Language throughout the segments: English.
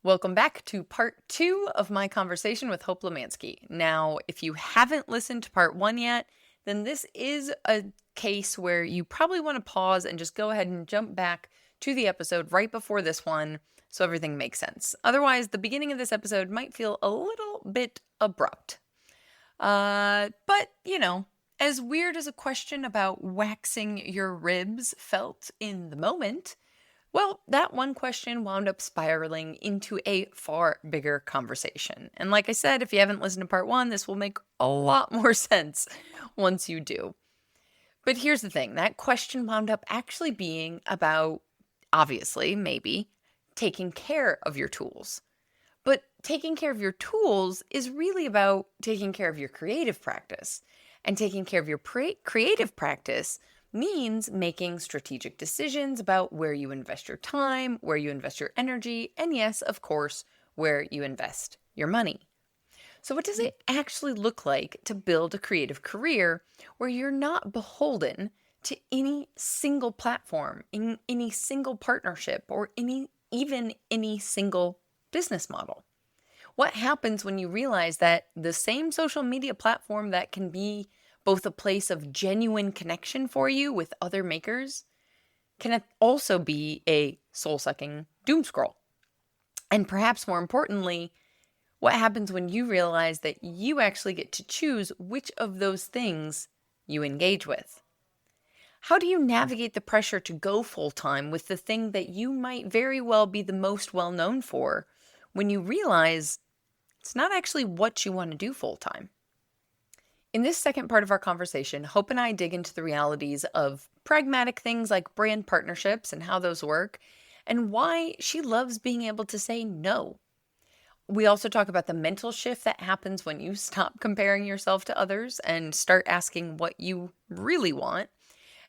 Welcome back to part 2 of my conversation with Hope Limyansky. Now, if you haven't listened to part 1 yet, then this is a case where you probably want to pause and just go ahead and jump back to the episode right before this one so everything makes sense. Otherwise, the beginning of this episode might feel a little bit abrupt. But, as weird as a question about waxing your ribs felt in the moment, well, that one question wound up spiraling into a far bigger conversation. And like I said, if you haven't listened to part 1, this will make a lot more sense once you do. But here's the thing, that question wound up actually being about, obviously, maybe, taking care of your tools. But taking care of your tools is really about taking care of your creative practice. And taking care of your creative practice means making strategic decisions about where you invest your time, where you invest your energy, and yes, of course, where you invest your money. So what does it actually look like to build a creative career where you're not beholden to any single platform, in any single partnership, or even any single business model? What happens when you realize that the same social media platform that can be both a place of genuine connection for you with other makers can also be a soul-sucking doom scroll? And perhaps more importantly, what happens when you realize that you actually get to choose which of those things you engage with? How do you navigate the pressure to go full-time with the thing that you might very well be the most well-known for when you realize it's not actually what you want to do full-time? In this second part of our conversation, Hope and I dig into the realities of pragmatic things like brand partnerships and how those work, and why she loves being able to say no. We also talk about the mental shift that happens when you stop comparing yourself to others and start asking what you really want,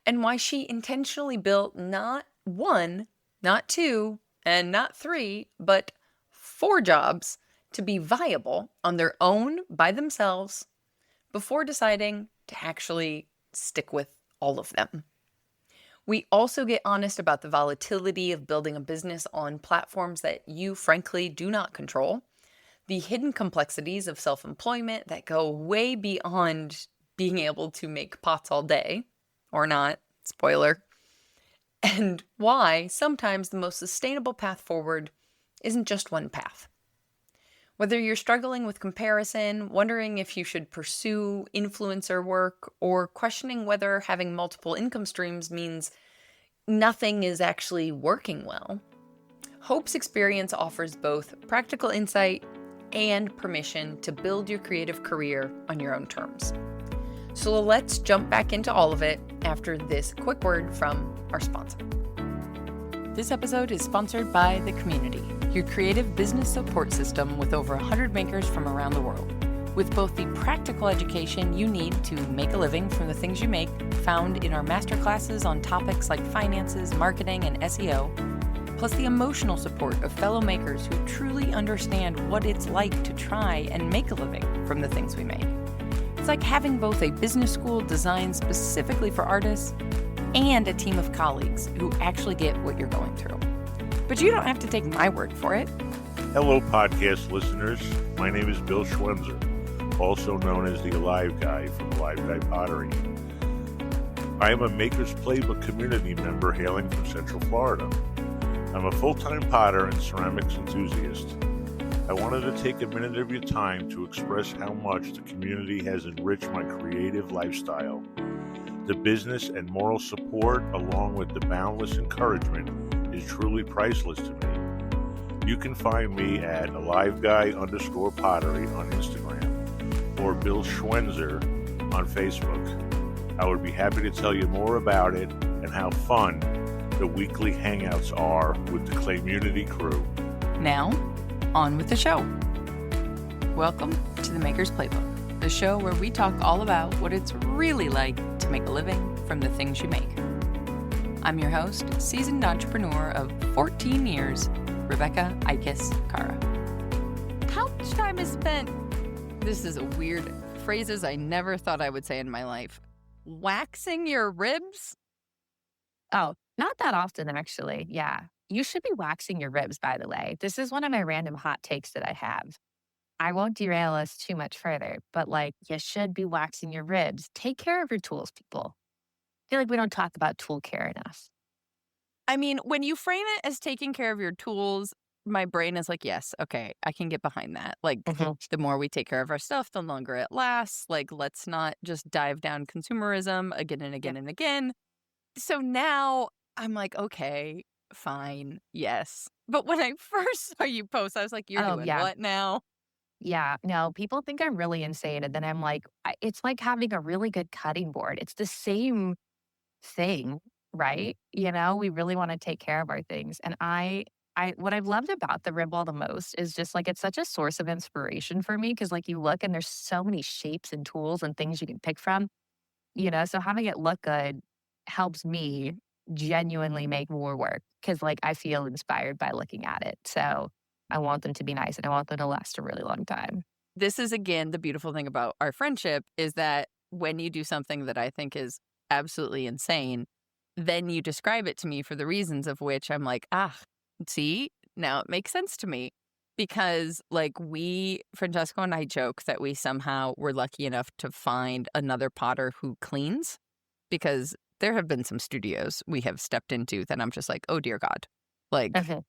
and why she intentionally built not 1, not 2, and not 3, but 4 jobs to be viable on their own by themselves before deciding to actually stick with all of them. We also get honest about the volatility of building a business on platforms that you frankly do not control, the hidden complexities of self-employment that go way beyond being able to make pots all day, or not, spoiler, and why sometimes the most sustainable path forward isn't just one path. Whether you're struggling with comparison, wondering if you should pursue influencer work, or questioning whether having multiple income streams means nothing is actually working well, Hope's experience offers both practical insight and permission to build your creative career on your own terms. So let's jump back into all of it after this quick word from our sponsor. This episode is sponsored by The Community, your creative business support system with over 100 makers from around the world, with both the practical education you need to make a living from the things you make, found in our masterclasses on topics like finances, marketing, and SEO, plus the emotional support of fellow makers who truly understand what it's like to try and make a living from the things we make. It's like having both a business school designed specifically for artists and a team of colleagues who actually get what you're going through. But you don't have to take my word for it. Hello, podcast listeners. My name is Bill Schwenzer, also known as the Alive Guy from Alive Guy Pottery. I am a Maker's Playbook community member hailing from Central Florida. I'm a full-time potter and ceramics enthusiast. I wanted to take a minute of your time to express how much the community has enriched my creative lifestyle. The business and moral support, along with the boundless encouragement, is truly priceless to me. You can find me at AliveGuy_pottery on Instagram or Bill Schwenzer on Facebook. I would be happy to tell you more about it and how fun the weekly hangouts are with the Claymunity crew. Now, on with the show. Welcome to the Maker's Playbook, the show where we talk all about what it's really like to make a living from the things you make. I'm your host, seasoned entrepreneur of 14 years, Rebecca Ikes Cara. How much time is spent? This is a weird phrases I never thought I would say in my life. Waxing your ribs? Oh, not that often, actually. Yeah. You should be waxing your ribs, by the way. This is one of my random hot takes that I have. I won't derail us too much further, but like, you should be waxing your ribs. Take care of your tools, people. I feel like we don't talk about tool care enough. I mean, when you frame it as taking care of your tools, my brain is like, yes, okay, I can get behind that. Like, Mhm. the more we take care of our stuff, the longer it lasts. Like, let's not just dive down consumerism again and Yeah. again and again. So now I'm like, okay, fine, yes. But when I first saw you post, I was like, you're Oh, doing yeah. what now? Yeah. No, people think I'm really insane. And then I'm like, it's like having a really good cutting board. It's the same thing, right? We really want to take care of our things. And what I've loved about the rib wall the most is just like it's such a source of inspiration for me because like you look and there's so many shapes and tools and things you can pick from, so having it look good helps me genuinely make more work because like I feel inspired by looking at it. So I want them to be nice and I want them to last a really long time. This is again the beautiful thing about our friendship is that when you do something that I think is absolutely insane, then you describe it to me for the reasons of which I'm like, ah, see, now it makes sense to me. Because like Francesco and I joke that we somehow were lucky enough to find another potter who cleans because there have been some studios we have stepped into that I'm just like, oh dear God. Like Mhm.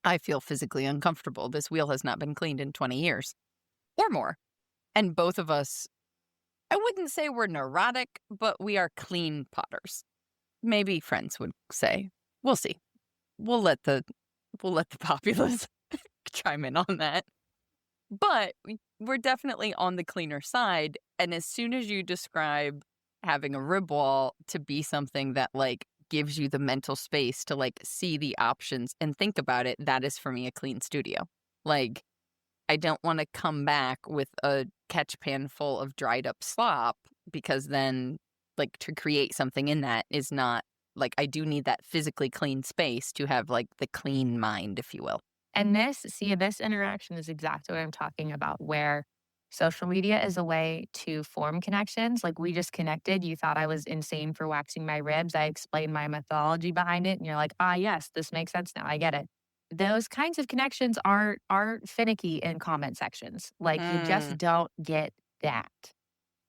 I feel physically uncomfortable. This wheel has not been cleaned in 20 years or more. And both of us, I wouldn't say we're neurotic, but we are clean potters. Maybe friends would say. We'll see. We'll let the populace chime in on that. But we're definitely on the cleaner side. And as soon as you describe having a rib wall to be something that like gives you the mental space to like see the options and think about it, that is for me a clean studio. Like I don't want to come back with a catch pan full of dried up slop because then, like, to create something in that is not like I do need that physically clean space to have like the clean mind, if you will. And this interaction is exactly what I'm talking about, where social media is a way to form connections. Like we just connected. You thought I was insane for waxing my ribs. I explained my mythology behind it. And you're like, ah, yes, this makes sense now. I get it. Those kinds of connections are finicky in comment sections. Like you Mm. just don't get that.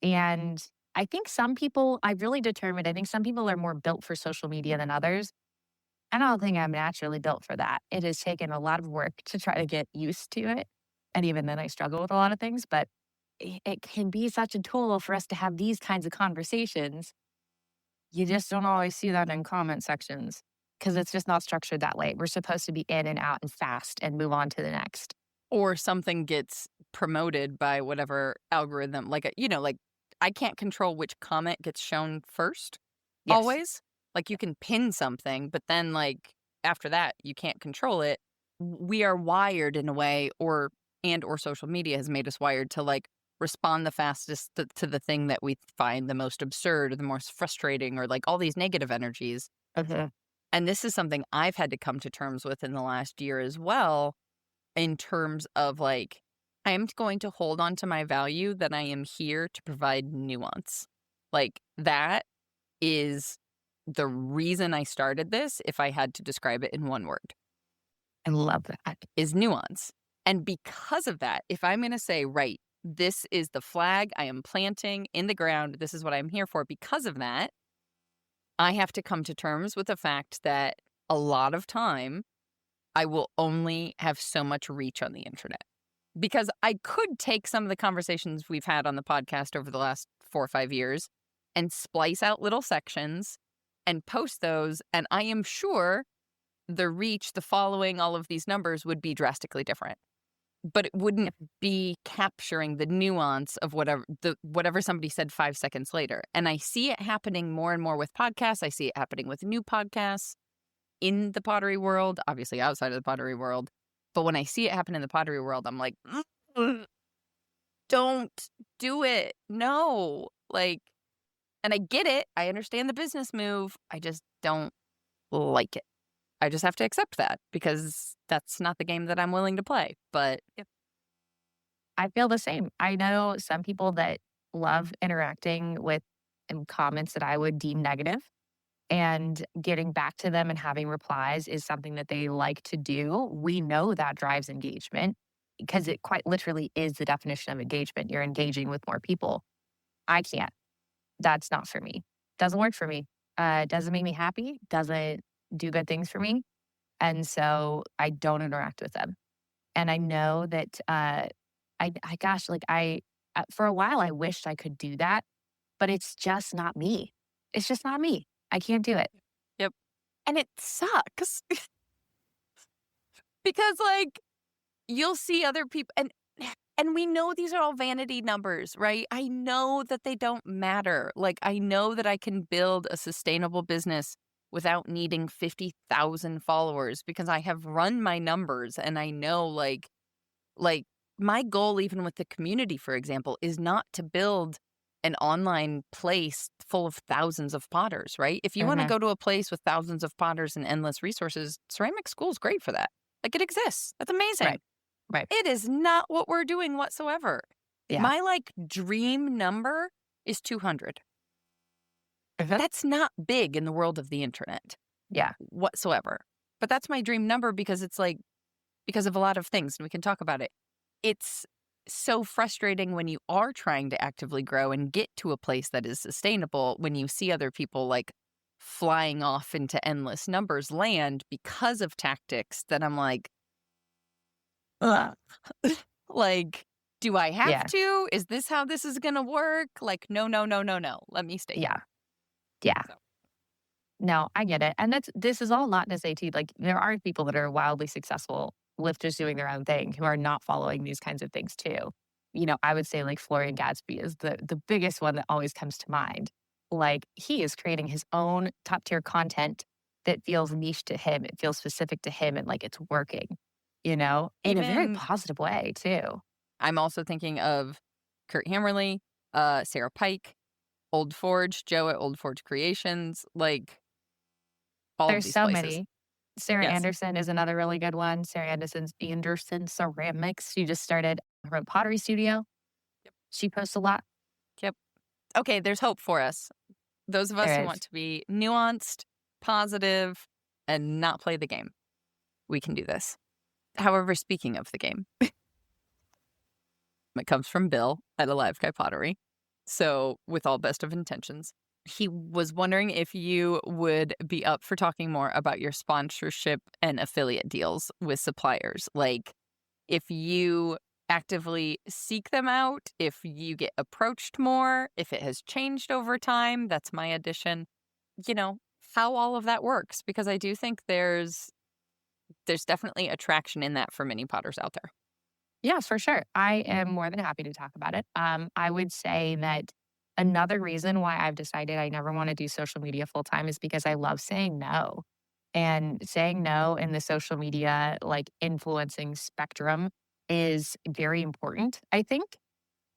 And I think some people, I've really determined, I think some people are more built for social media than others. I don't think I'm naturally built for that. It has taken a lot of work to try to get used to it. And even then, I struggle with a lot of things, but it can be such a tool for us to have these kinds of conversations. You just don't always see that in comment sections because it's just not structured that way. We're supposed to be in and out and fast and move on to the next. Or something gets promoted by whatever algorithm, like, like I can't control which comment gets shown first Yes. always. Like you can pin something, but then like after that, you can't control it. We are wired in a way, or social media has made us wired to like respond the fastest to the thing that we find the most absurd or the most frustrating or like all these negative energies. Mhm. And this is something I've had to come to terms with in the last year as well in terms of like, I am going to hold on to my value that I am here to provide nuance. Like, that is the reason I started this, if I had to describe it in one word, I love that. is nuance. And because of that, if I'm going to say, right, this is the flag I am planting in the ground, this is what I'm here for, because of that, I have to come to terms with the fact that a lot of time I will only have so much reach on the internet. Because I could take some of the conversations we've had on the podcast over the last 4 or 5 years and splice out little sections and post those, and I am sure the reach, the following, all of these numbers would be drastically different. But it wouldn't be capturing the nuance of whatever somebody said 5 seconds later. And I see it happening more and more with podcasts. I see it happening with new podcasts in the pottery world, obviously outside of the pottery world. But when I see it happen in the pottery world, I'm like, "Mm, don't do it. No." Like, and I get it. I understand the business move. I just don't like it. I just have to accept that because that's not the game that I'm willing to play. But yep. I feel the same. I know some people that love interacting with comments that I would deem negative. And getting back to them and having replies is something that they like to do. We know that drives engagement because it quite literally is the definition of engagement. You're engaging with more people. I can't. That's not for me. Doesn't work for me. Doesn't make me happy. Doesn't do good things for me. And so I don't interact with them. And I know that, gosh, like for a while, I wished I could do that, but it's just not me. It's just not me. I can't do it. Yep. And it sucks because like you'll see other people and we know these are all vanity numbers, right? I know that they don't matter. Like I know that I can build a sustainable business without needing 50,000 followers because I have run my numbers and I know like my goal even with the community for example is not to build an online place full of thousands of potters, right? If you want to Mhm. go to a place with thousands of potters and endless resources, ceramic school is great for that. Like it exists. That's amazing. Right. Right. It is not what we're doing whatsoever. Yeah. My like dream number is 200. Mhm. That's not big in the world of the internet Yeah. whatsoever. But that's my dream number because it's like because of a lot of things and we can talk about it. It's so frustrating when you are trying to actively grow and get to a place that is sustainable when you see other people like flying off into endless numbers land because of tactics that I'm like, ugh. Like, do I have Yeah. to? Is this how this is going to work? Like, no, no, no, no, no. Let me stay Yeah. here. Yeah. So, No, I get it. And this is all not to say too, like there are people that are wildly successful with just doing their own thing who are not following these kinds of things too. I would say like Florian Gatsby is the biggest one that always comes to mind. Like he is creating his own top tier content that feels niche to him. It feels specific to him and like it's working, in a very even positive way too. I'm also thinking of Kurt Hammerly, Sarah Pike, Old Forge, Joe at Old Forge Creations, like all of There's these so places. many. Sarah Yes. Anderson is another really good one. Sarah Anderson Ceramics. She just started her own pottery studio. Yep. She posts a lot. Yep. Okay, there's hope for us. Those of us who There want is. to be nuanced, positive, and not play the game. We can do this. However, speaking of the game, it comes from Bill at Alive Guy Pottery. So, with all best of intentions, he was wondering if you would be up for talking more about your sponsorship and affiliate deals with suppliers. Like, if you actively seek them out, if you get approached more, if it has changed over time, that's my addition. You know, how all of that works because I do think there's definitely attraction in that for many potters out there. Yeah, for sure. I am more than happy to talk about it. I would say that another reason why I've decided I never want to do social media full time is because I love saying no. And saying no in the social media, like influencing spectrum, is very important, I think.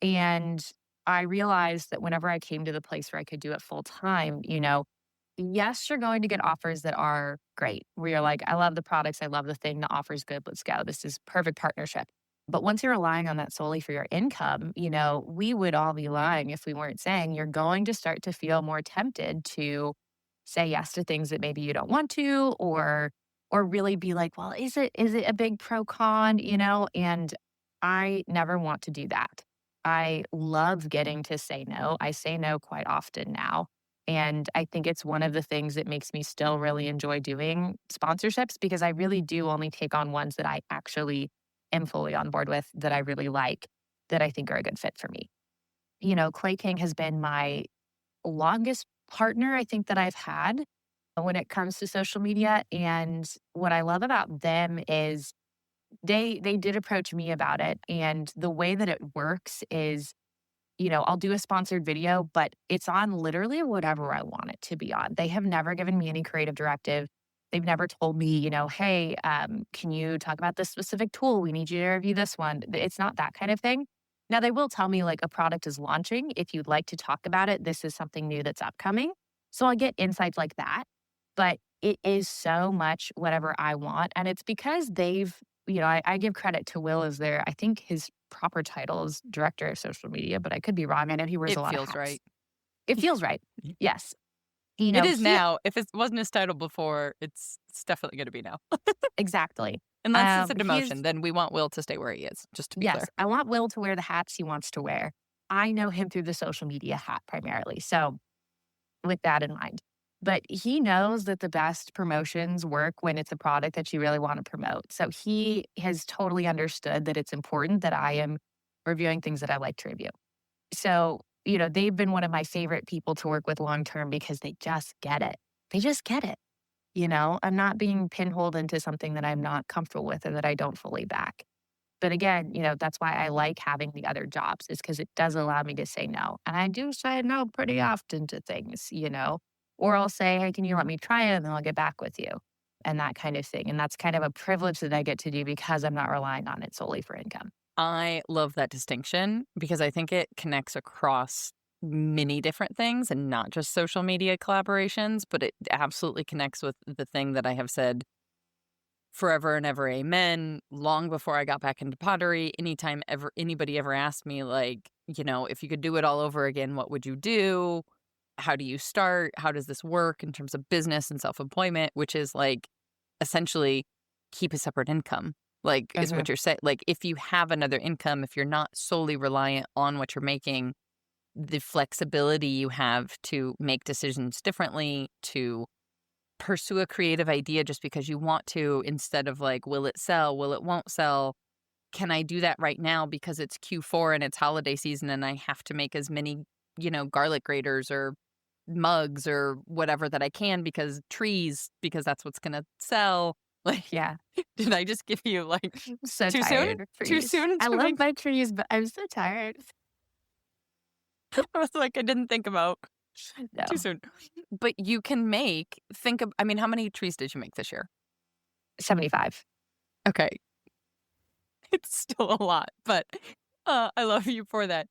And I realized that whenever I came to the place where I could do it full time, yes, you're going to get offers that are great, where you're like, I love the products, I love the thing, the offer's good, let's go. This is perfect partnership. But once you're relying on that solely for your income, we would all be lying if we weren't saying you're going to start to feel more tempted to say yes to things that maybe you don't want to, or really be like, well, is it a big pro con, And I never want to do that. I love getting to say no. I say no quite often now. And I think it's one of the things that makes me still really enjoy doing sponsorships because I really do only take on ones that I actually am fully on board with, that I really like, that I think are a good fit for me. Clay King has been my longest partner I think that I've had when it comes to social media. And what I love about them is they did approach me about it. And the way that it works is I'll do a sponsored video, but it's on literally whatever I want it to be on. They have never given me any creative directive. They've never told me, hey, can you talk about this specific tool? We need you to review this one. It's not that kind of thing. Now, they will tell me like a product is launching. If you'd like to talk about it, this is something new that's upcoming. So I get insights like that. But it is so much whatever I want. And it's because I give credit to Will as I think his proper title is director of social media, but I could be wrong. I know he wears a It lot of feels hats. right. It feels right. Yes. You It know, is now. If it wasn't his title before, it's definitely gonna be now. exactly. Unless it's a He's demotion, then we want Will to stay where he is, just to be clear. Yes, I want Will to wear the hats he wants to wear. I know him through the social media hat primarily. So, with that in mind, but he knows that the best promotions work when it's a product that you really want to promote. So, he has totally understood that it's important that I am reviewing things that I like to review. So, they've been one of my favorite people to work with long term because they just get it. They just get it. I'm not being pinholed into something that I'm not comfortable with or that I don't fully back. But again, that's why I like having the other jobs is because it does allow me to say no. And I do say no pretty often to things. Or I'll say, hey, can you let me try it? And then I'll get back with you and that kind of thing. And that's kind of a privilege that I get to do because I'm not relying on it solely for income. I love that distinction because I think it connects across many different things and not just social media collaborations, but it absolutely connects with the thing that I have said forever and ever amen long before I got back into pottery. Anytime ever anybody ever asked me like, if you could do it all over again, what would you do? How do you start? How does this work in terms of business and self-employment, which is like essentially keep a separate income. Like is Mhm. what you're saying. Like if you have another income, if you're not solely reliant on what you're making, the flexibility you have to make decisions differently, to pursue a creative idea just because you want to, instead of like, will it sell? Will it won't sell? Can I do that right now because it's Q4 and it's holiday season and I have to make as many, garlic graters or mugs or whatever that I can because trees, because that's what's going to sell. Like, Yeah. did I just give you like I'm so too soon? tired of Too trees. soon I to love make? my trees, but I'm so tired. I was like, I didn't think about too No. soon. But you can make, think of, I mean, how many trees did you make this year? 75. Okay. It's still a lot, but I love you for that.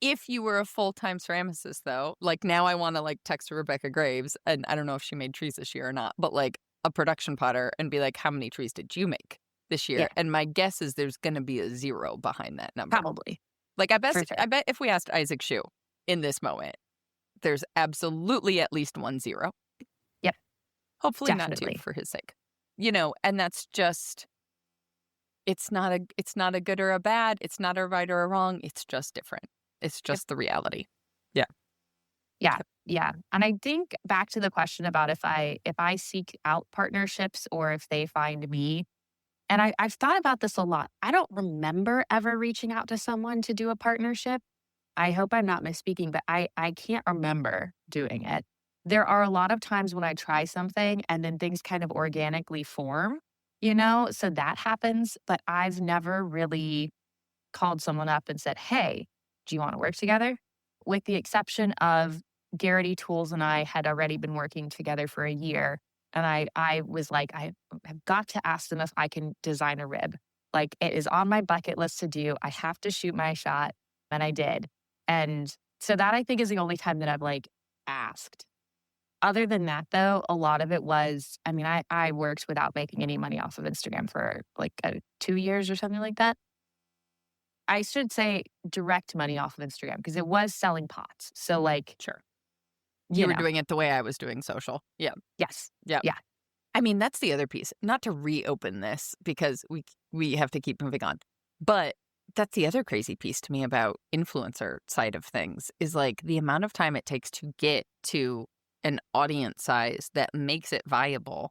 If you were a full-time ceramicist, though, like now I want to like text Rebecca Graves, and I don't know if she made trees this year or not, but like a production potter and be like, how many trees did you make this Yeah, year? And my guess is there's going to be a 0 behind that number. probably. Like For sure. I bet if we asked Isaac Shue in this moment, there's absolutely at least 1 0. Yep, Hopefully not 2 definitely. for his sake. And that's just it's not a good or a bad, it's not a right or a wrong, it's just different. It's Yep. just the reality. Yeah. Yeah, Yep. yeah, and I think back to the question about if I seek out partnerships or if they find me, and I've thought about this a lot. I don't remember ever reaching out to someone to do a partnership. I hope I'm not misspeaking, but I can't remember doing it. There are a lot of times when I try something and then things kind of organically form, so that happens, but I've never really called someone up and said, "Hey, do you wanna work together?" With the exception of Garrity Tools and I had already been working together for a year, and I was like, "I have got to ask them if I can design a rib." Like, it is on my bucket list to do. I have to shoot my shot, and I did. And so that I think is the only time that I've, like, asked. Other than that, though, a lot of it was I mean, I worked without making any money off of Instagram for, like, 2 years or something like that. I should say direct money off of Instagram because it was selling pots. So, like, Sure. You you were know, doing it the way I was doing social. Yeah. yes. Yeah. Yeah. I mean, that's the other piece. Not to reopen this because we have to keep moving on. But that's the other crazy piece to me about influencer side of things is like the amount of time it takes to get to an audience size that makes it viable.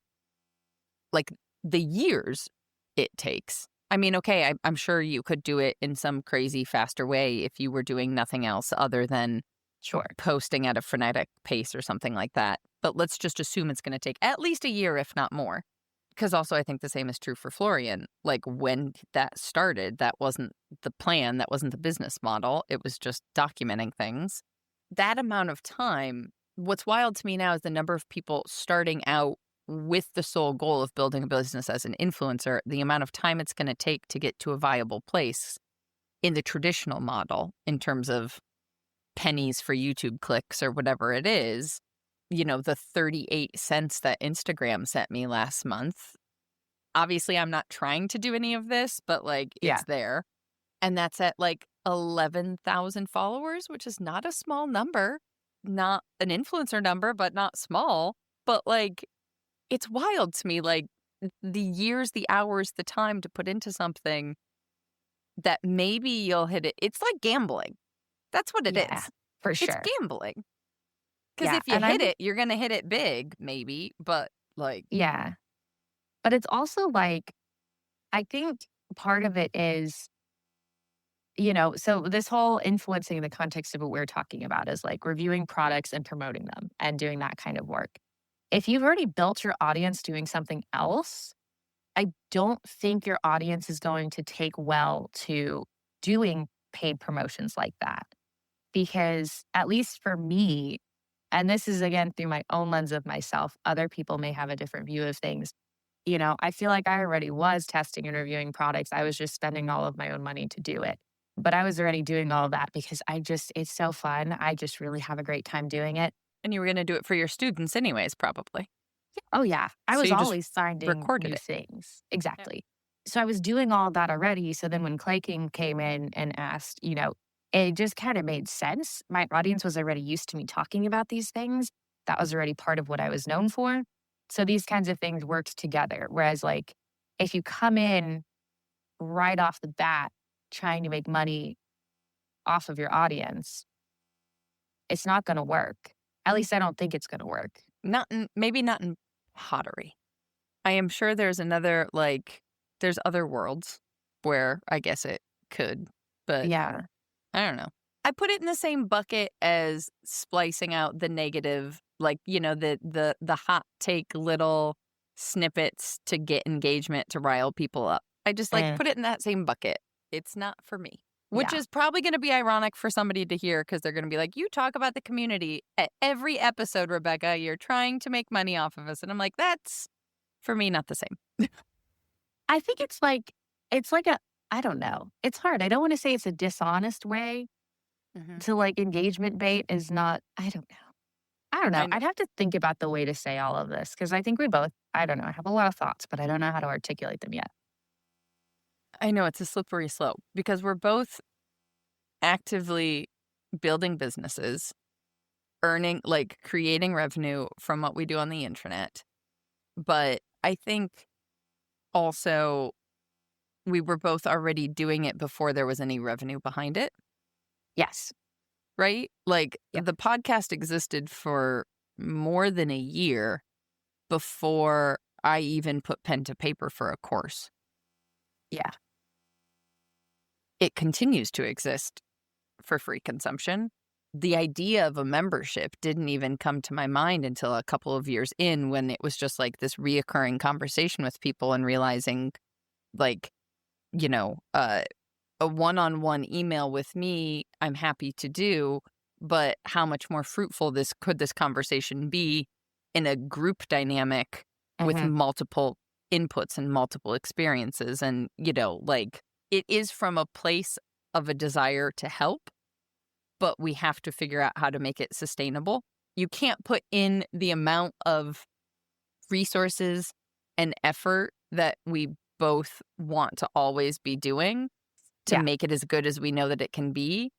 Like the years it takes. I mean, okay, I'm sure you could do it in some crazy faster way if you were doing nothing else other than Sure. posting at a frenetic pace or something like that. But let's just assume it's going to take at least a year, if not more. Because also, I think the same is true for Florian. Like when that started, that wasn't the plan, that wasn't the business model. It was just documenting things. That amount of time, what's wild to me now is the number of people starting out with the sole goal of building a business as an influencer, the amount of time it's going to take to get to a viable place in the traditional model in terms of pennies for YouTube clicks or whatever it is, the 38 cents that Instagram sent me last month. Obviously, I'm not trying to do any of this, but like Yeah. it's there. And that's at like 11,000 followers, which is not a small number. not an influencer number, but not small. But like, it's wild to me, like the years, the hours, the time to put into something that maybe you'll hit it. It's like gambling. That's what it Yeah, is. for It's sure. gambling. Because Yeah, if you and I hit think it, you're gonna hit it big, maybe. But like, yeah, but it's also like I think part of it is, so this whole influencing in the context of what we're talking about is like reviewing products and promoting them and doing that kind of work. If you've already built your audience doing something else, I don't think your audience is going to take well to doing paid promotions like that. Because at least for me, and this is again through my own lens of myself, other people may have a different view of things. I feel like I already was testing and reviewing products. I was just spending all of my own money to do it. But I was already doing all of that because it's so fun. I just really have a great time doing it. and you were gonna do it for your students anyways, probably. Oh, yeah. I So was you just always finding recorded new it. things. Yeah. Exactly. So I was doing all that already. So then when Clayking came in and asked, it just kind of made sense. My audience was already used to me talking about these things. That was already part of what I was known for. So these kinds of things worked together. Whereas, like, if you come in right off the bat trying to make money off of your audience, it's not going to work. At least I don't think it's going to work. Maybe not in pottery. I am sure there's another, like, there's other worlds where I guess it could, but Yeah. I don't know. I put it in the same bucket as splicing out the negative, like, the hot take little snippets to get engagement to rile people up. I just like Mm, put it in that same bucket. It's not for me. Which yeah. is probably going to be ironic for somebody to hear because they're going to be like, you talk about the community at every episode, Rebecca. You're trying to make money off of us. And I'm like, that's for me not the same. I think it's like I don't know. It's hard. I don't want to say it's a dishonest way Hmm. to like engagement bait is not, I don't know. I don't know. I know. I'd have to think about the way to say all of this because I think we both, I don't know, I have a lot of thoughts, but I don't know how to articulate them yet. I know it's a slippery slope because we're both actively building businesses, earning, like creating revenue from what we do on the internet. But I think also we were both already doing it before there was any revenue behind it, Yes. right? Like Yep. the podcast existed for more than a year before I even put pen to paper for a course. Yeah. It continues to exist for free consumption. The idea of a membership didn't even come to my mind until a couple of years in when it was just like this reoccurring conversation with people and realizing like, a one-on-one email with me, I'm happy to do, but how much more fruitful this conversation be in a group dynamic with Hmm. multiple inputs and multiple experiences and, like it is from a place of a desire to help, but we have to figure out how to make it sustainable. You can't put in the amount of resources and effort that we both want to always be doing to Yeah. make it as good as we know that it can be.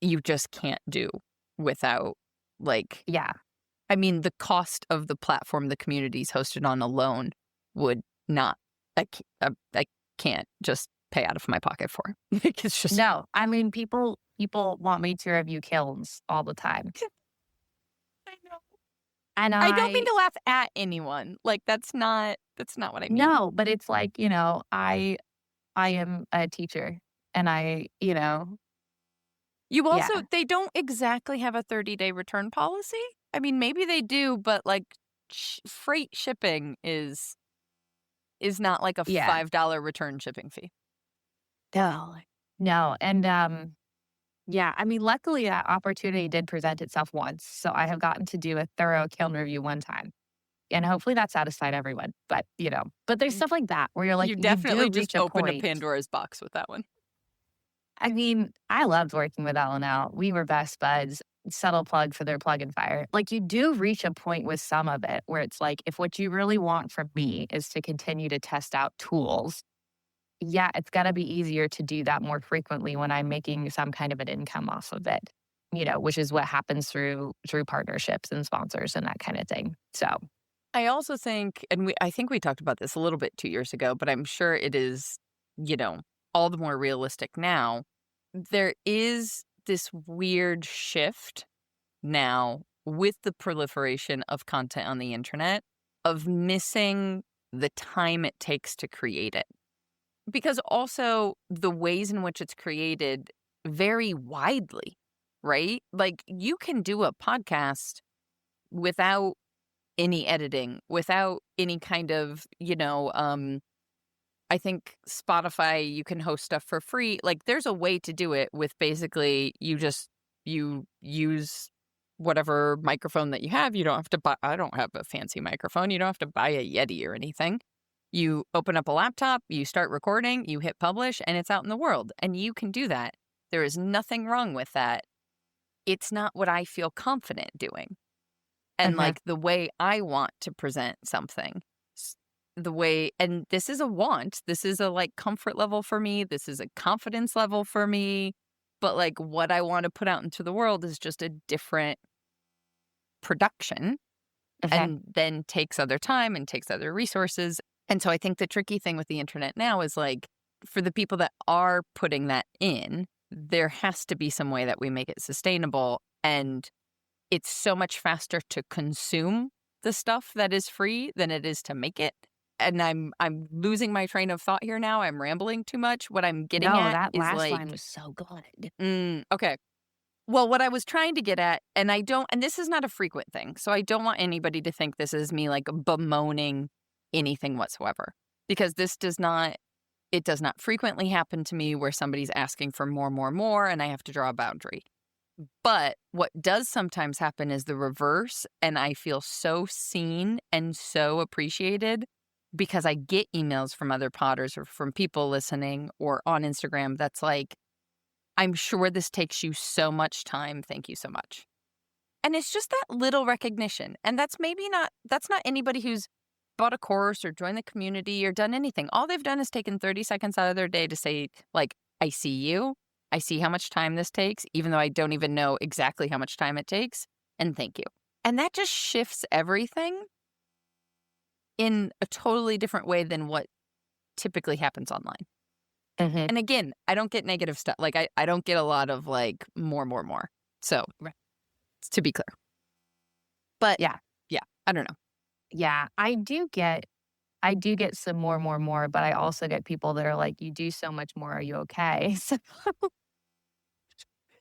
You just can't do without, like, Yeah. I mean, the cost of the platform the community's hosted on alone would not, I can't just pay out of my pocket for. Like, it's just, No, I mean, people want me to review kilns all the time. I know. And I don't mean to laugh at anyone. Like, that's not what I mean. no, but it's like, I am a teacher and You yeah, also they don't exactly have a 30-day return policy. I mean, maybe they do, but, like, freight shipping is not like a yeah. $5 return shipping fee. No, no. And, yeah, I mean, luckily that opportunity did present itself once. So I have gotten to do a thorough kiln review one time. And hopefully that satisfied everyone. But there's Mm, stuff like that where you're like, you you do definitely just reach a opened a point. Pandora's box with that one. I mean, I loved working with L&L. We were best buds. Subtle plug for their plug and fire. Like you do reach a point with some of it where it's like, if what you really want from me is to continue to test out tools, yeah, it's gotta be easier to do that more frequently when I'm making some kind of an income off of it. which is what happens through partnerships and sponsors and that kind of thing. So, I also think, and I think we talked about this a little bit 2 years ago, but I'm sure it is, you know, all the more realistic now. There is this weird shift now with the proliferation of content on the internet of missing the time it takes to create it. Because also the ways in which it's created vary widely, right? Like you can do a podcast without any editing, without any kind of, I think Spotify, you can host stuff for free. Like there's a way to do it with basically you use whatever microphone that you have. You don't have to buy, I don't have a fancy microphone. You don't have to buy a Yeti or anything. You open up a laptop, you start recording, you hit publish, and it's out in the world. And you can do that. There is nothing wrong with that. It's not what I feel confident doing. And uh like the way I want to present something. The way, and this is a want, this is a like comfort level for me, this is a confidence level for me, but like what I want to put out into the world is just a different production and then takes other time and takes other resources. And so I think the tricky thing with the internet now is like for the people that are putting that in, there has to be some way that we make it sustainable. And it's so much faster to consume the stuff that is free than it is to make it. And I'm losing my train of thought here now. I'm rambling too much. What I'm getting No, at that is last like, line was so good. okay. Well, what I was trying to get at, and this is not a frequent thing, so I don't want anybody to think this is me like bemoaning anything whatsoever, because it does not frequently happen to me where somebody's asking for more, and I have to draw a boundary. But what does sometimes happen is the reverse, and I feel so seen and so appreciated because I get emails from other potters or from people listening or on Instagram that's like, I'm sure this takes you so much time. Thank you so much. And it's just that little recognition. And that's not anybody who's bought a course or joined the community or done anything. All they've done is taken 30 seconds out of their day to say, like, I see you. I see how much time this takes, even though I don't even know exactly how much time it takes. And thank you. And that just shifts everything in a totally different way than what typically happens online. And again, I don't get negative stuff. Like I don't get a lot of like more. So to be clear. But yeah, I don't know. Yeah, I do get some more, but I also get people that are like, you do so much more. Are you okay? So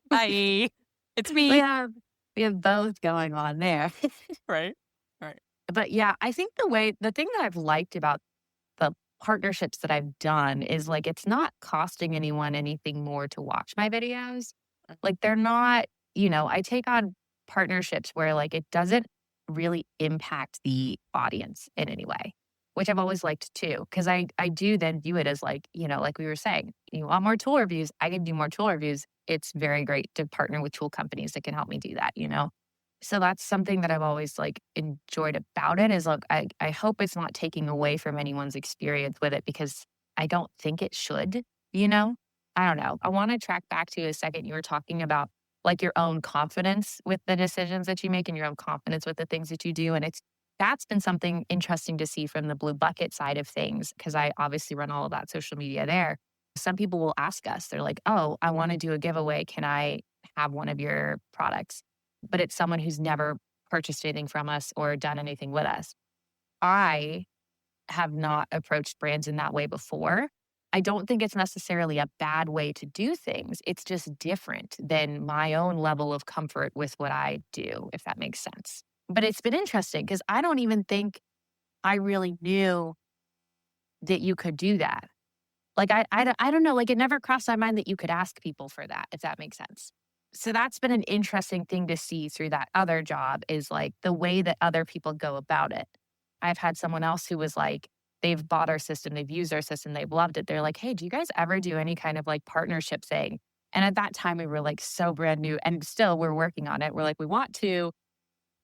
Hi, it's we me. have we have both going on there. Right. Right. But yeah, I think the thing that I've liked about the partnerships that I've done is like it's not costing anyone anything more to watch my videos. Like they're not, I take on partnerships where like it doesn't really impact the audience in any way, which I've always liked too. Cause I do then view it as like, like we were saying, you want more tool reviews, I can do more tool reviews. It's very great to partner with tool companies that can help me do that. So that's something that I've always like enjoyed about it is like, I hope it's not taking away from anyone's experience with it because I don't think it should, you know? I don't know. I want to track back to a second. You were talking about like your own confidence with the decisions that you make and your own confidence with the things that you do. And that's been something interesting to see from the Blue Bucket side of things because I obviously run all of that social media there. Some people will ask us, they're like, oh, I want to do a giveaway. Can I have one of your products? But it's someone who's never purchased anything from us or done anything with us. I have not approached brands in that way before. I don't think it's necessarily a bad way to do things. It's just different than my own level of comfort with what I do, if that makes sense. But it's been interesting because I don't even think I really knew that you could do that. Like, I don't know, like it never crossed my mind that you could ask people for that, if that makes sense. So that's been an interesting thing to see through that other job is like the way that other people go about it. I've had someone else who was like, they've bought our system, they've used our system, they've loved it. They're like, hey, do you guys ever do any kind of like partnership thing? And at that time, we were like so brand new and still we're working on it. We're like, we want to.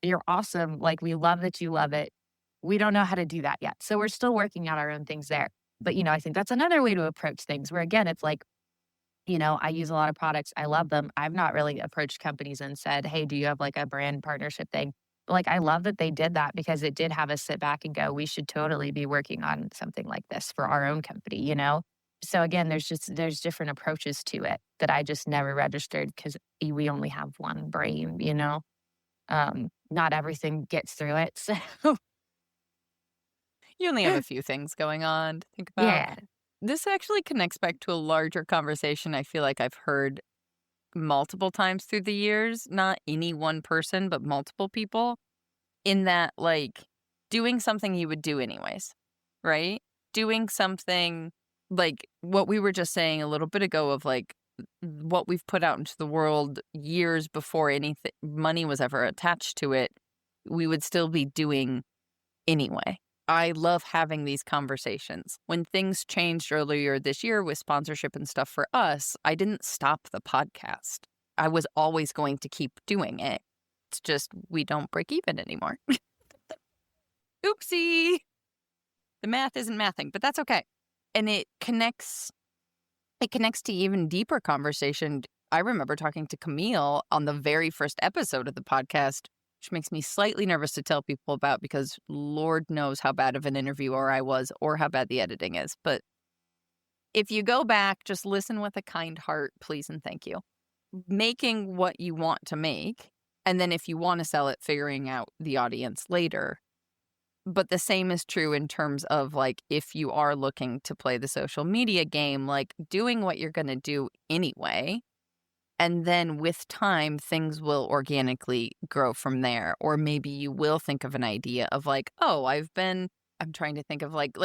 You're awesome. Like, we love that you love it. We don't know how to do that yet. So we're still working out our own things there. But, I think that's another way to approach things where, again, it's like, I use a lot of products. I love them. I've not really approached companies and said, "Hey, do you have like a brand partnership thing?" Like, I love that they did that because it did have us sit back and go, "We should totally be working on something like this for our own company?" So again, there's different approaches to it that I just never registered because we only have one brain. Not everything gets through it. So You only have a few things going on to think about. yeah. This actually connects back to a larger conversation I feel like I've heard multiple times through the years, not any one person, but multiple people, in that, like, doing something you would do anyways, right? Doing something like what we were just saying a little bit ago of like what we've put out into the world years before anything money was ever attached to it, we would still be doing anyway. I love having these conversations. When things changed earlier this year with sponsorship and stuff for us, I didn't stop the podcast. I was always going to keep doing it. It's just we don't break even anymore. Oopsie. The math isn't mathing, but that's okay. And it connects to even deeper conversation. I remember talking to Camille on the very first episode of the podcast, which makes me slightly nervous to tell people about because Lord knows how bad of an interviewer I was or how bad the editing is. But if you go back, just listen with a kind heart, please and thank you. Making what you want to make, and then if you want to sell it, figuring out the audience later. But the same is true in terms of, like, if you are looking to play the social media game, like, doing what you're gonna do anyway, and then with time, things will organically grow from there. Or maybe you will think of an idea of, like, "Oh, I'm trying to think of, like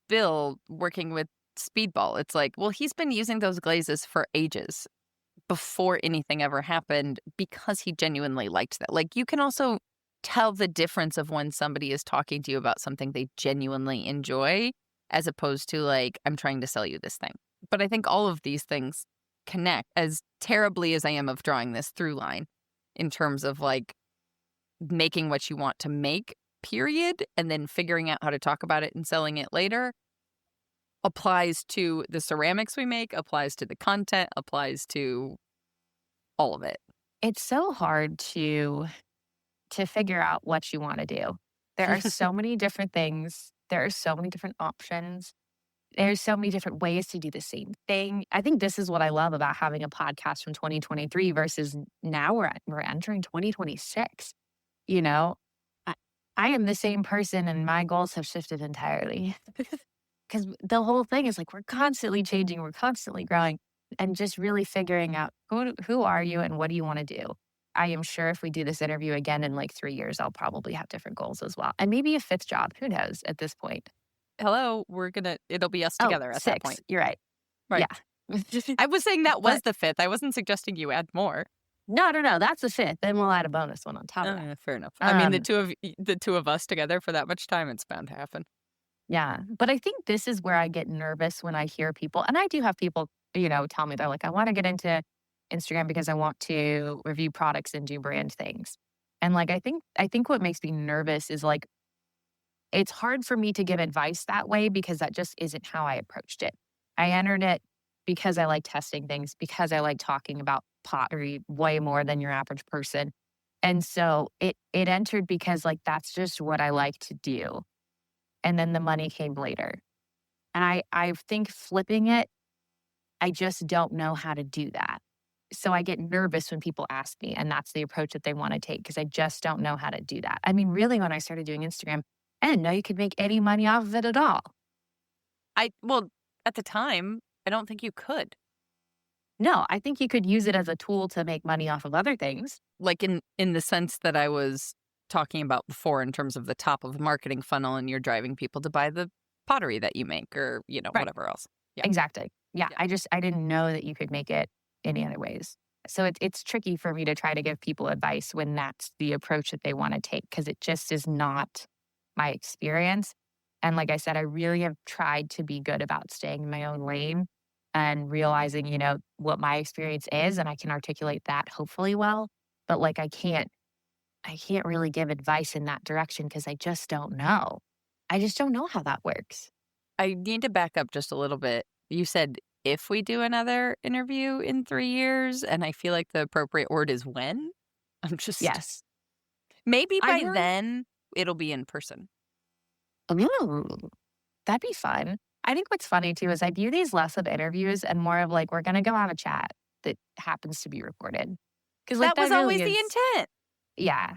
Bill working with Speedball." It's like, well, he's been using those glazes for ages before anything ever happened because he genuinely liked that. Like, you can also tell the difference of when somebody is talking to you about something they genuinely enjoy as opposed to, like, I'm trying to sell you this thing. But I think all of these things connect, as terribly as I am of drawing this through line in terms of, like, making what you want to make, period, and then figuring out how to talk about it and selling it later applies to the ceramics we make, applies to the content, applies to all of it. It's so hard to figure out what you wanna do. There are so many different things. There are so many different options. There's so many different ways to do the same thing. I think this is what I love about having a podcast from 2023 versus now we're entering 2026. You know, I, I am the same person and my goals have shifted entirely. Because the whole thing is like we're constantly changing, we're constantly growing, and just really figuring out who are you and what do you want to do. I am sure if we do this interview again in like 3 years, I'll probably have different goals as well. And maybe a fifth job. Who knows at this point? Hello, it'll be us Oh, together at that 6. point. You're right. Right. Yeah. I was saying that was But the fifth. I wasn't suggesting you add more. no, no, no. That's the fifth. Then we'll add a bonus one on top of that. Fair enough. I mean, Um, the two of us together for that much time, it's bound to happen. yeah. But I think this is where I get nervous when I hear people, and I do have people, tell me they're like, I want to get into Instagram because I want to review products and do brand things. And like I think what makes me nervous is like it's hard for me to give advice that way because that just isn't how I approached it. I entered it because I like testing things, because I like talking about pottery way more than your average person. And so it entered because like that's just what I like to do. And then the money came later. And I think flipping it, I just don't know how to do that. So I get nervous when people ask me, and that's the approach that they want to take because I just don't know how to do that. I mean, really, when I started doing Instagram, I didn't know you could make any money off of it at all. Well, at the time, I don't think you could. No, I think you could use it as a tool to make money off of other things. Like in the sense that I was talking about before in terms of the top of a marketing funnel and you're driving people to buy the pottery that you make or, Right. whatever else. Yeah. Exactly. Yeah, Yeah. I didn't know that you could make it any other ways. So it's tricky for me to try to give people advice when that's the approach that they want to take because it just is not my experience. And like I said, I really have tried to be good about staying in my own lane and realizing, what my experience is and I can articulate that hopefully well. But like I can't really give advice in that direction because I just don't know. I just don't know how that works. I need to back up just a little bit. You said if we do another interview in 3 years, and I feel like the appropriate word is when. I'm just Yes. maybe I by worry. then, it'll be in person. Ooh, that'd be fun. I think what's funny too is I view these less of interviews and more of like, we're going to go have a chat that happens to be recorded. Cause like That was that really always the is, intent. yeah.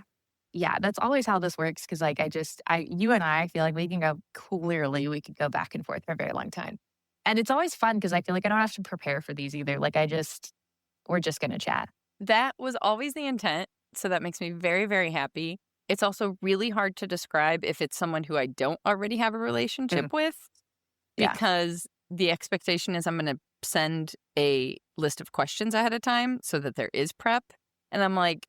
Yeah. That's always how this works. Cause like you and I feel like we could go back and forth for a very long time. And it's always fun because I feel like I don't have to prepare for these either. Like we're just going to chat. That was always the intent, so that makes me very, very happy. It's also really hard to describe if it's someone who I don't already have a Mm, relationship with, yeah. because the expectation is I'm gonna send a list of questions ahead of time so that there is prep, and I'm like,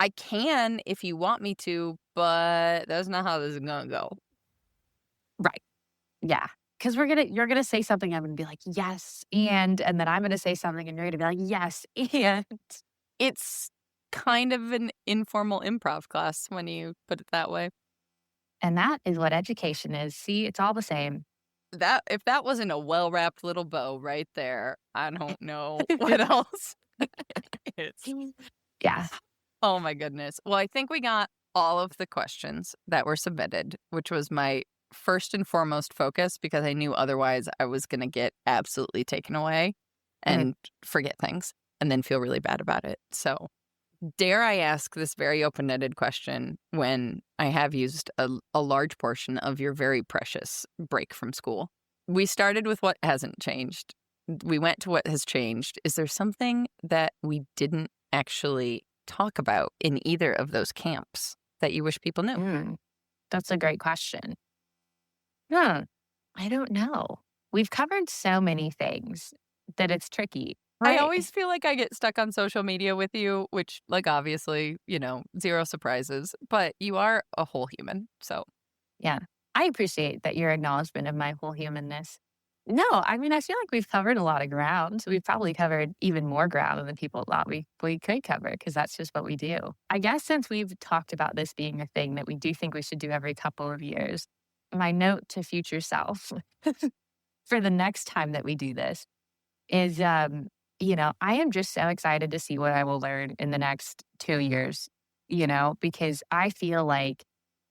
I can if you want me to, but that's not how this is gonna go." Right. Yeah. Because you're gonna say something, I'm gonna be like, yes, and then I'm gonna say something, and you're gonna be like, yes, and It's kind of an informal improv class when you put it that way. that is what education is. See, it's all the same. That if that wasn't a well-wrapped little bow right there, I don't know what else it is. Yeah. Oh my goodness. Well, I think we got all of the questions that were submitted, which was my first and foremost focus because I knew otherwise I was going to get absolutely taken away Mhm. and forget things and then feel really bad about it. So, dare I ask this very open-ended question when I have used a large portion of your very precious break from school? We started with what hasn't changed. We went to what has changed. Is there something that we didn't actually talk about in either of those camps that you wish people knew? Mm, that's a great question. Hmm. I don't know. We've covered so many things that it's tricky, I right? always feel like I get stuck on social media with you, which, like, obviously, zero surprises, but you are a whole human. So, Yeah. I appreciate that your acknowledgement of my whole humanness. No, I mean, I feel like we've covered a lot of ground. We've probably covered even more ground than people thought we could cover because that's just what we do. I guess since we've talked about this being a thing that we do think we should do every couple of years, my note to future self for the next time that we do this is, I am just so excited to see what I will learn in the next 2 years, because I feel like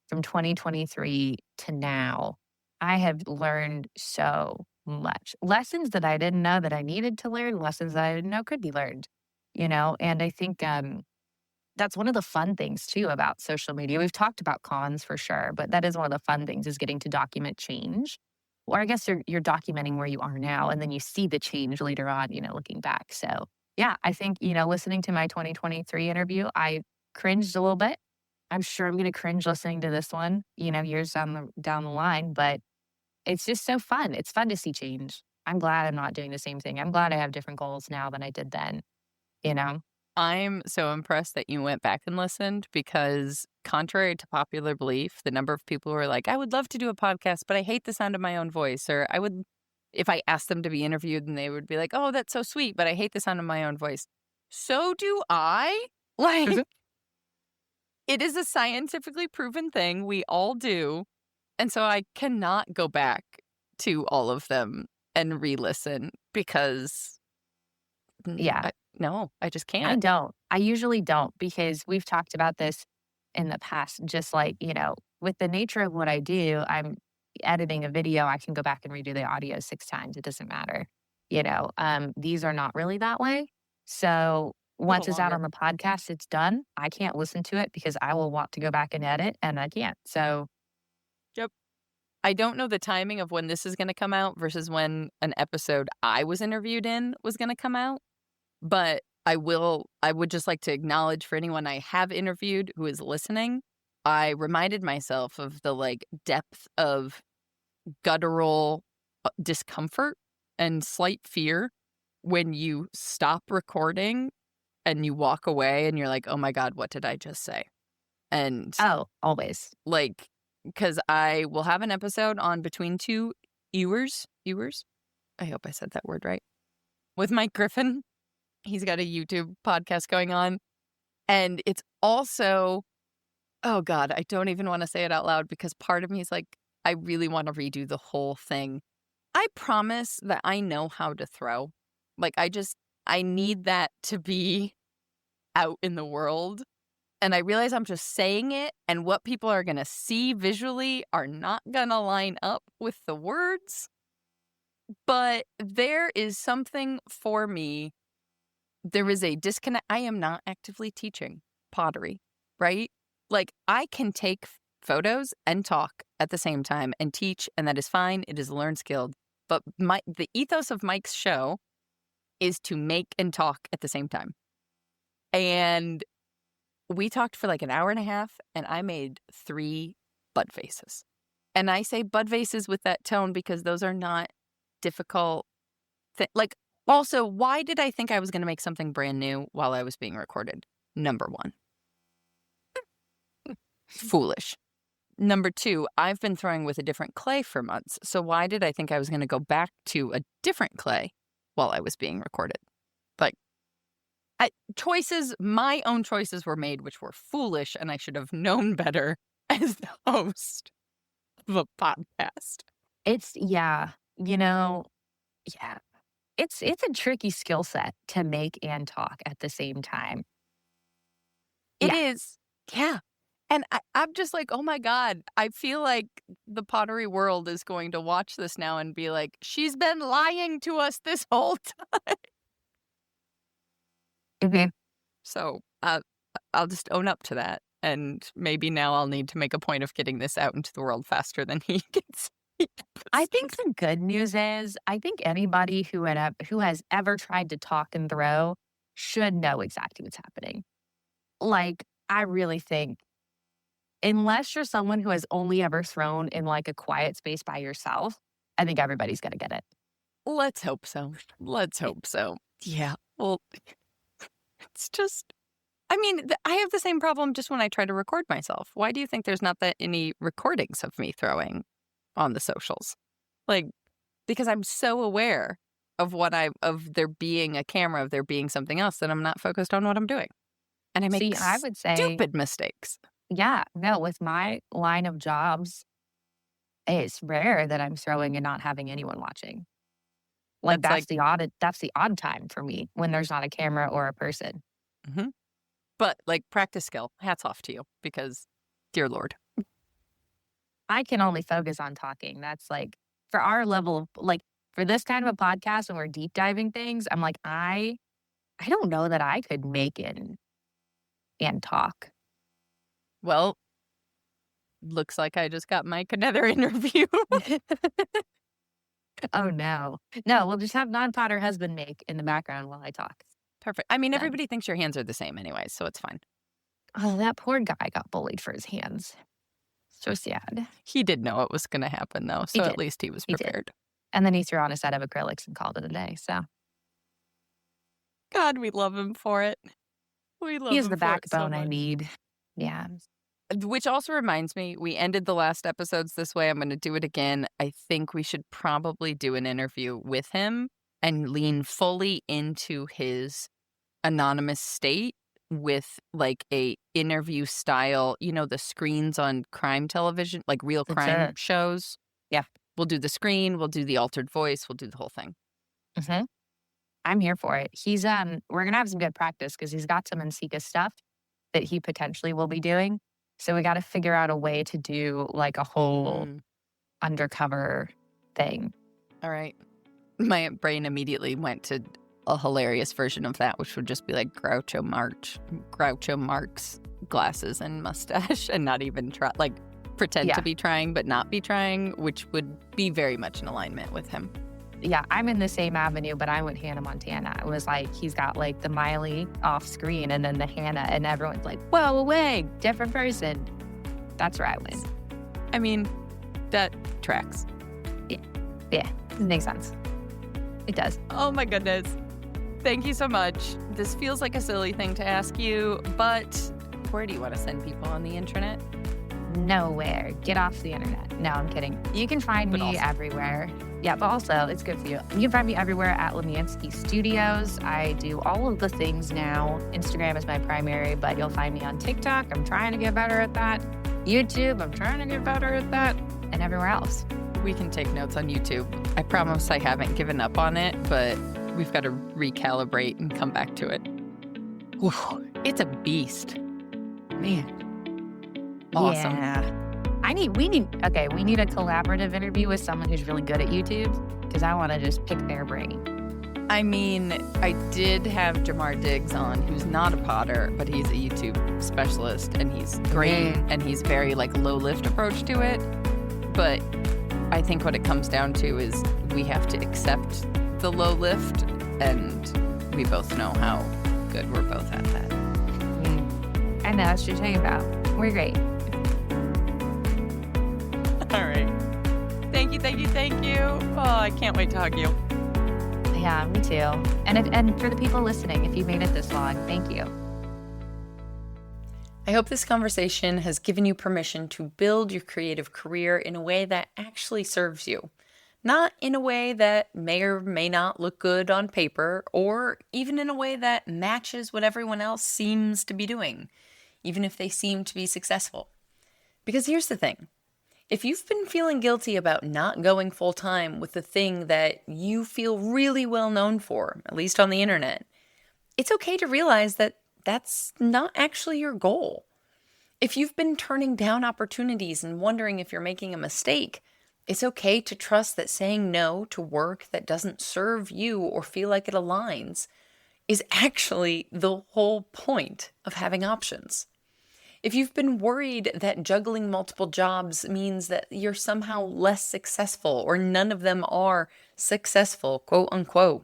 from 2023 to now, I have learned so much. Lessons that I didn't know that I needed to learn, lessons that I didn't know could be learned, and I think that's one of the fun things too about social media. We've talked about cons for sure, but that is one of the fun things is getting to document change. Or I guess you're documenting where you are now and then you see the change later on, looking back. So yeah, I think, listening to my 2023 interview, I cringed a little bit. I'm sure I'm gonna cringe listening to this one, years down the line, but it's just so fun. It's fun to see change. I'm glad I'm not doing the same thing. I'm glad I have different goals now than I did then, you know? I'm so impressed that you went back and listened because, contrary to popular belief, the number of people who are like, I would love to do a podcast, but I hate the sound of my own voice. Or if I asked them to be interviewed and they would be like, oh, that's so sweet, but I hate the sound of my own voice. So do I. Like, it is a scientifically proven thing. We all do. And so I cannot go back to all of them and re listen because Yeah. no, I just I can't. don't. I usually don't because we've talked about this in the past. Just like, with the nature of what I do, I'm editing a video, I can go back and redo the audio 6 times. It doesn't matter. These are not really that way. So A little once it's out longer. on the podcast, it's done. I can't listen to it because I will want to go back and edit and I can't. So Yep. I don't know the timing of when this is going to come out versus when an episode I was interviewed in was going to come out, but I would just like to acknowledge for anyone I have interviewed who is listening, I reminded myself of the like depth of guttural discomfort and slight fear when you stop recording and you walk away and you're like, "Oh my god, what did I just say?" And oh, always. like, because I will have an episode on Between Two Ewers. I hope I said that word right. With Mike Griffin. He's got a YouTube podcast going on. And it's also, oh God, I don't even want to say it out loud because part of me is like, I really want to redo the whole thing. I promise that I know how to throw. Like, I need that to be out in the world. And I realize I'm just saying it, and what people are going to see visually are not going to line up with the words. But there is something for me. There is a disconnect. I am not actively teaching pottery, right? Like, I can take photos and talk at the same time and teach, and that is fine. It is a learned skill. But the ethos of Mike's show is to make and talk at the same time. And we talked for like an hour and a half, and I made 3 bud faces. And I say bud faces with that tone because those are not difficult. Like, also, why did I think I was going to make something brand new while I was being recorded? Number 1. Foolish. Number 2, I've been throwing with a different clay for months. So why did I think I was going to go back to a different clay while I was being recorded? Like, my own choices were made, which were foolish, and I should have known better as the host of a podcast. Yeah. It's a tricky skill set to make and talk at the same time. It is. Yeah. And I'm just like, oh my God, I feel like the pottery world is going to watch this now and be like, she's been lying to us this whole time. Okay. So I'll just own up to that. And maybe now I'll need to make a point of getting this out into the world faster than he gets. I think the good news is, I think anybody who has ever tried to talk and throw should know exactly what's happening. Like, I really think, unless you're someone who has only ever thrown in like a quiet space by yourself, I think everybody's going to get it. Let's hope so. Yeah. Well, it's just, I mean, I have the same problem just when I try to record myself. Why do you think there's not that any recordings of me throwing on the socials? Like, because I'm so aware of of there being a camera, of there being something else, that I'm not focused on what I'm doing. And I make I would say stupid mistakes. Yeah, no, with my line of jobs, it's rare that I'm throwing and not having anyone watching. Like, that's the odd time for me, when there's not a camera or a person. Mm-hmm. But like, practice skill, hats off to you, because dear Lord. I can only focus on talking. That's like, for our level of, like, for this kind of a podcast when we're deep diving things, I'm like, I don't know that I could make it and talk. Well, looks like I just got Mike another interview. Oh, no. No, we'll just have non-Potter husband make in the background while I talk. Perfect. I mean, everybody thinks your hands are the same anyway, so it's fine. Oh, that poor guy got bullied for his hands. So sad. He did know it was going to happen, though, so at least he was prepared. And then he threw on a set of acrylics and called it a day, so. God, we love him for it. We love him. He's the backbone I need. Yeah. Which also reminds me, we ended the last episodes this way. I'm going to do it again. I think we should probably do an interview with him and lean fully into his anonymous state with like a interview style, the screens on crime television, like real crime shows. Yeah. We'll do the screen, we'll do the altered voice, we'll do the whole thing. Mm-hmm. I'm here for it. He's we're going to have some good practice because he's got some Nsika stuff that he potentially will be doing. So we got to figure out a way to do like a whole undercover thing. All right. My brain immediately went to a hilarious version of that, which would just be like Groucho Marx glasses and mustache and not even try, like pretend to be trying but not be trying, which would be very much in alignment with him. Yeah, I'm in the same avenue, but I went Hannah Montana. It was like he's got like the Miley off screen and then the Hannah, and everyone's like, whoa, away, different person. That's where I went. I mean, that tracks. Yeah, it makes sense. It does. Oh my goodness. Thank you so much. This feels like a silly thing to ask you, but where do you want to send people on the internet? Nowhere. Get off the internet. No, I'm kidding. You can find me everywhere. Yeah, but also, it's good for you. You can find me everywhere at Limyansky Studios. I do all of the things now. Instagram is my primary, but you'll find me on TikTok. I'm trying to get better at that. YouTube, I'm trying to get better at that. And everywhere else. we can take notes on YouTube. I promise I haven't given up on it, but we've got to recalibrate and come back to it. Whew, it's a beast. Man. Awesome. Yeah. We need a collaborative interview with someone who's really good at YouTube, because I want to just pick their brain. I mean, I did have Jamar Diggs on, who's not a potter, but he's a YouTube specialist, and he's great, and he's very, low lift approach to it. But I think what it comes down to is we have to accept the low lift, and we both know how good we're both at that. I know, that's what you're talking about. We're great. All right. Thank you. Oh, I can't wait to hug you. Yeah, me too. And for the people listening, if you made it this long, thank you. I hope this conversation has given you permission to build your creative career in a way that actually serves you, not in a way that may or may not look good on paper, or even in a way that matches what everyone else seems to be doing, even if they seem to be successful. Because here's the thing. If you've been feeling guilty about not going full-time with the thing that you feel really well known for, at least on the internet, it's okay to realize that that's not actually your goal. If you've been turning down opportunities and wondering if you're making a mistake, it's okay to trust that saying no to work that doesn't serve you or feel like it aligns is actually the whole point of having options. If you've been worried that juggling multiple jobs means that you're somehow less successful or none of them are successful, quote unquote,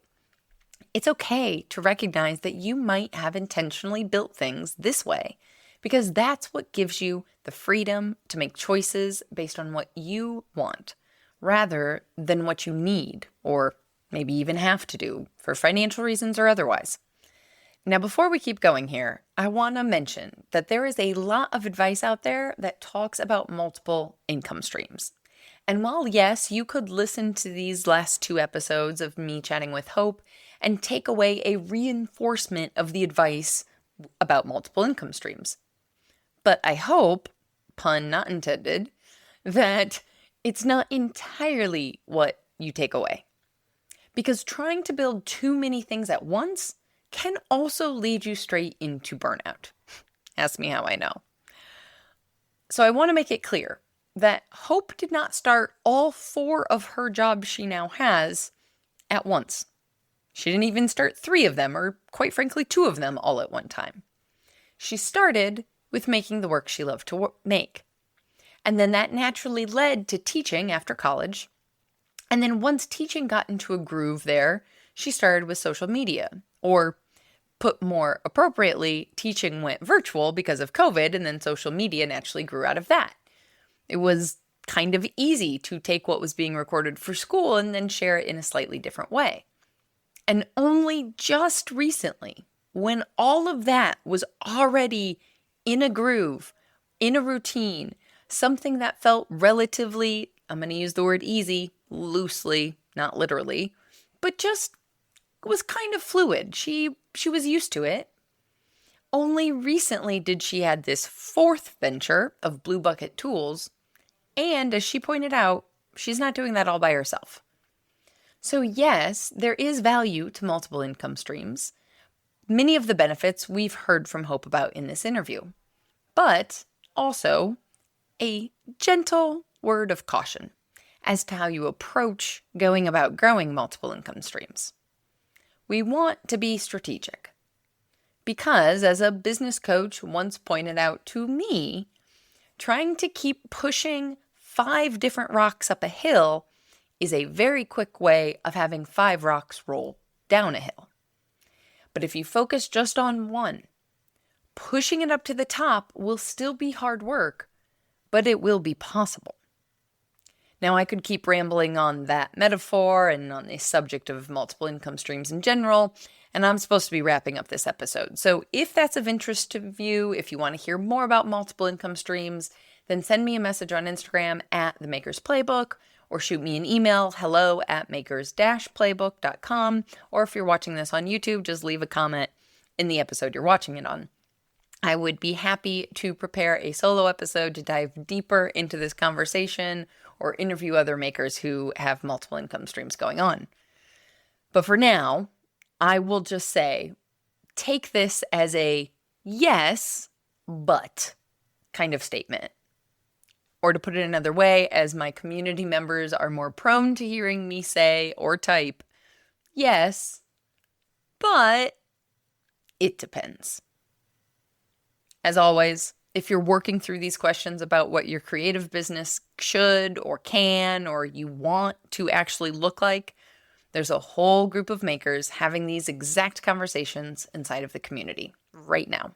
it's okay to recognize that you might have intentionally built things this way because that's what gives you the freedom to make choices based on what you want rather than what you need or maybe even have to do for financial reasons or otherwise. Now, before we keep going here, I want to mention that there is a lot of advice out there that talks about multiple income streams. And while, yes, you could listen to these last 2 episodes of me chatting with Hope and take away a reinforcement of the advice about multiple income streams. But I hope, pun not intended, that it's not entirely what you take away. Because trying to build too many things at once can also lead you straight into burnout. Ask me how I know. So I want to make it clear that Hope did not start all 4 of her jobs she now has at once. She didn't even start 3 of them, or quite frankly, 2 of them all at one time. She started with making the work she loved to make. And then that naturally led to teaching after college. And then once teaching got into a groove there, she started with social media, or put more appropriately, teaching went virtual because of COVID, and then social media naturally grew out of that. It was kind of easy to take what was being recorded for school and then share it in a slightly different way. And only just recently, when all of that was already in a groove, in a routine, something that felt relatively, I'm going to use the word easy, loosely, not literally, but just was kind of fluid. She was used to it. Only recently did she add this 4th venture of Blue Bucket Tools, and as she pointed out, she's not doing that all by herself. So yes, there is value to multiple income streams. Many of the benefits we've heard from Hope about in this interview, but also a gentle word of caution as to how you approach going about growing multiple income streams. We want to be strategic because, as a business coach once pointed out to me, trying to keep pushing 5 different rocks up a hill is a very quick way of having 5 rocks roll down a hill. But if you focus just on one, pushing it up to the top will still be hard work, but it will be possible. Now, I could keep rambling on that metaphor and on the subject of multiple income streams in general, and I'm supposed to be wrapping up this episode. So if that's of interest to you, if you want to hear more about multiple income streams, then send me a message on Instagram at The Maker's Playbook, or shoot me an email, hello@makers-playbook.com, or if you're watching this on YouTube, just leave a comment in the episode you're watching it on. I would be happy to prepare a solo episode to dive deeper into this conversation, or interview other makers who have multiple income streams going on. But for now, I will just say, take this as a yes, but kind of statement. Or to put it another way, as my community members are more prone to hearing me say or type, yes, but it depends. As always, if you're working through these questions about what your creative business should or can or you want to actually look like, there's a whole group of makers having these exact conversations inside of the community right now.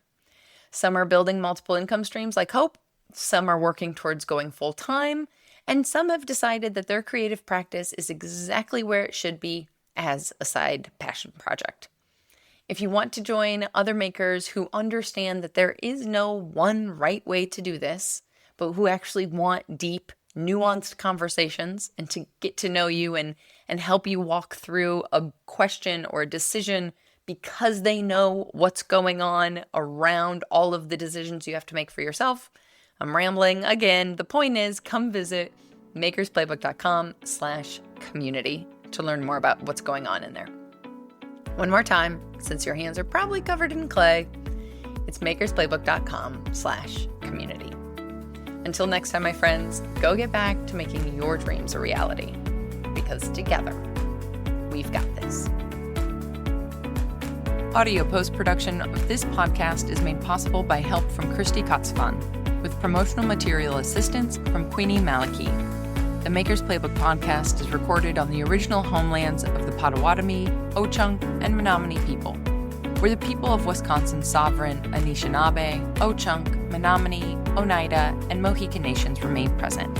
Some are building multiple income streams like Hope, some are working towards going full-time, and some have decided that their creative practice is exactly where it should be as a side passion project. If you want to join other makers who understand that there is no one right way to do this, but who actually want deep, nuanced conversations and to get to know you and help you walk through a question or a decision because they know what's going on around all of the decisions you have to make for yourself. I'm rambling again. The point is, come visit makersplaybook.com/community to learn more about what's going on in there. One more time, since your hands are probably covered in clay, it's makersplaybook.com/community. Until next time, my friends, go get back to making your dreams a reality, because together, we've got this. Audio post-production of this podcast is made possible by help from Christy Kotzfan, with promotional material assistance from Queenie Maliki. The Maker's Playbook podcast is recorded on the original homelands of the Potawatomi, Ho-Chunk, and Menominee people, where the people of Wisconsin's sovereign Anishinaabe, Ho-Chunk, Menominee, Oneida, and Mohican nations remain present.